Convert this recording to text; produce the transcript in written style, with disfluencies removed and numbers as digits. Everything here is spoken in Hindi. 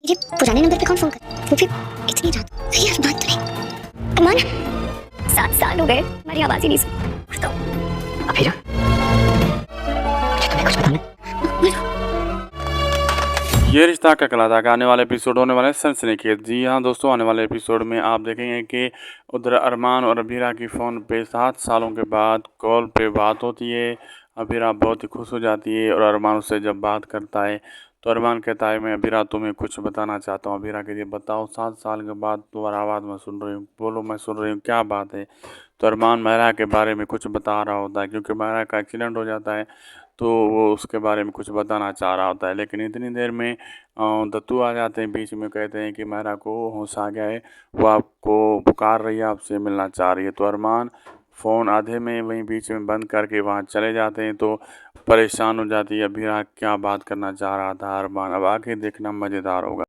ये पुराने नंबर पे कौन फोन कर, वो भी इतनी रात। अरे यार बात तो नहीं। कमान 7 साल हो गए हमारी आवाज ही नहीं सुनी। कुछ तो अभिरा, मुझे तुम्हें कुछ बताना। ये रिश्ता क्या कहलाता है आने वाले एपिसोड होने वाले सनसनीखेज। जी हाँ दोस्तों, आने वाले एपिसोड में आप देखेंगे कि उधर अरमान और अबीरा की फ़ोन पे 7 सालों के बाद कॉल पे बात होती है। अबीरा बहुत ही खुश हो जाती है और अरमान उससे जब बात करता है तो अरमान कहता है मैं अबीरा तुम्हें कुछ बताना चाहता हूँ। अबीरा कहती है बताओ, 7 साल के बाद तुम्हारा आवाज़ मैं सुन रही हूँ, बोलो मैं सुन रही हूँ, क्या बात है। तो अरमान महरा के बारे में कुछ बता रहा होता है, क्योंकि महरा का एक्सीडेंट हो जाता है तो वो उसके बारे में कुछ बताना चाह रहा होता है। लेकिन इतनी देर में दत्तू आ जाते हैं बीच में, कहते हैं कि महरा को होश आ गया है, वो आपको पुकार रही है, आपसे मिलना चाह रही है। तो अरमान फ़ोन आधे में वहीं बीच में बंद करके वहाँ चले जाते हैं। तो परेशान हो जाती है अबीरा, क्या बात करना चाह रहा था अरमान। अब आगे देखना मज़ेदार होगा।